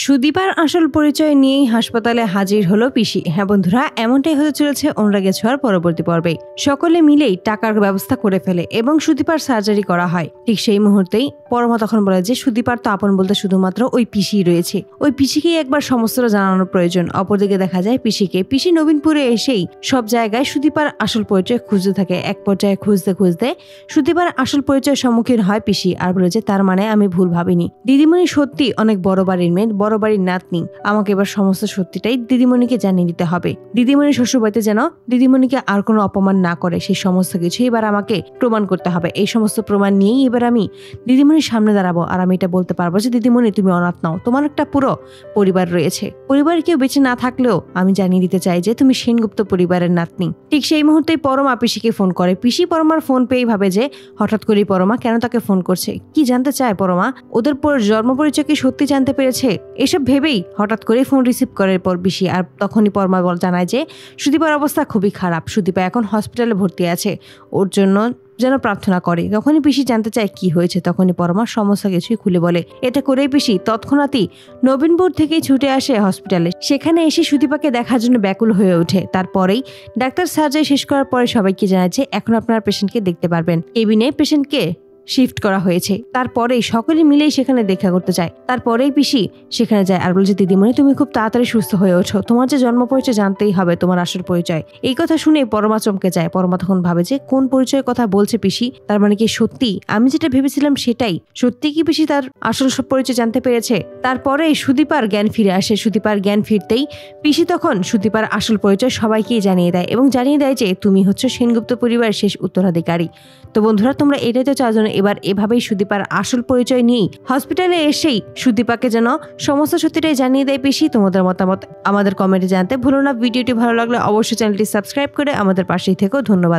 সুদীপার আসল পরিচয় নিয়েই হাসপাতালে হাজির হলো পিসি। হ্যাঁ বন্ধুরা, এমনটাই হতে চলেছে অনুরাগে ছোঁয়ার পরবর্তী পর্বে। সকলে মিলেই টাকার ব্যবস্থা করে ফেলে এবং সুদীপার সার্জারি করা হয়। ঠিক সেই মুহূর্তেই পরমা তখন বলে যে সুদীপার তো আপন বলতে শুধুমাত্র ওই পিসি রয়েছে, ওই পিসিকেই একবার সমস্তটা জানানোর প্রয়োজন। অপরদিকে দেখা যায় পিসি নবীনপুরে এসেই সব জায়গায় সুদীপার আসল পরিচয় খুঁজতে থাকে। এক পর্যায়ে খুঁজতে খুঁজতে সুদীপার আসল পরিচয়ের সম্মুখীন হয় পিসি, আর বলে যে তার মানে আমি ভুল ভাবিনি, দিদিমণি সত্যি অনেক বড় বাড়ির মেয়ে, বড় বাড়ির নাতনি। আমাকে এবার সমস্ত সত্যিটাই দিদিমণিকে জানিয়ে দিতে হবে। দিদিমণি শ্বশুরবাড়িতে যেন দিদিমণিকে আর কোনো অপমান না করে, সেই সমস্ত কিছু এবার আমাকে প্রমাণ করতে হবে। এই সমস্ত প্রমাণ নিয়েই এবার আমি দিদিমণির সামনে দাঁড়াবো, আর আমি এটা বলতে পারবো যে দিদিমণি তুমি অনাথ নাও, তোমার একটা পুরো পরিবার রয়েছে। পরিবারে কেউ বেঁচে না থাকলেও আমি জানিয়ে দিতে চাই যে তুমি সেনগুপ্ত পরিবারের নাতনি। ঠিক সেই মুহূর্তেই পরমা পিসিকে ফোন করে। পিসি পরমার ফোন পেয়ে ভাবে যে হঠাৎ করেই পরমা কেন তাকে ফোন করছে, কি জানতে চায় পরমা, ওদের জন্ম পরিচয় কি সত্যি জানতে পেরেছে। এসব ভেবেই হঠাৎ করে ফোন রিসিভ করার পর পিসি আর তখনই পরমা জানায় যে সুদীপার অবস্থা খুবই খারাপ, সুদীপা এখন হসপিটালে ভর্তি আছে, ওর জন্য যেন প্রার্থনা করে। তখনই পিসি জানতে চায় কি হয়েছে, তখনই পরমা সমস্ত কিছুই খুলে বলে। এতে করেই পিসি তৎক্ষণাৎই নবীনপুর থেকেই ছুটে আসে হসপিটালে। সেখানে এসে সুদীপাকে দেখার জন্য ব্যাকুল হয়ে ওঠে। তারপরেই ডাক্তার সার্জারি শেষ করার পরে সবাইকে জানায় যে এখন আপনারা পেশেন্টকে দেখতে পারবেন। কেবিনে পেশেন্টকে শিফট করা হয়েছে। তারপরেই সকলে মিলেই সেখানে দেখা করতে যায়। তারপরেই পিসি সেখানে যায় আর বলছে দিদিমণি তুমি খুব তাড়াতাড়ি সুস্থ হয়ে ওঠো, তোমার যে জন্ম পরিচয় জানতেই হবে, তোমার আসল পরিচয়। এই কথা শুনে পরমা চমকে যায়। পরমা তখন ভাবে যে কোন পরিচয়ের কথা বলছে পিসি, তার মানে কি সত্যি আমি যেটা ভেবেছিলাম সেটাই সত্যি কি পিসি তার আসল সব পরিচয় জানতে পেরেছে। তারপরে সুদীপার জ্ঞান ফিরে আসে। সুদীপার জ্ঞান ফিরতেই পিসি তখন সুদীপার আসল পরিচয় সবাইকেই জানিয়ে দেয় এবং জানিয়ে দেয় যে তুমি হচ্ছে সেনগুপ্ত পরিবারের শেষ উত্তরাধিকারী। তো বন্ধুরা, তোমরা এটাই তো চাও যেন এবার এভাবেই সুদীপার আসল পরিচয় নিয়েই হসপিটালে এসেই সুদীপাকে যেন সমস্ত সত্যিটাই জানিয়ে দেয় পিসি। তোমাদের মতামত আমাদের কমেন্টে জানতে ভুলো না। ভিডিওটি ভালো লাগলে অবশ্যই চ্যানেলটি সাবস্ক্রাইব করে আমাদের পাশেই থেকো। ধন্যবাদ।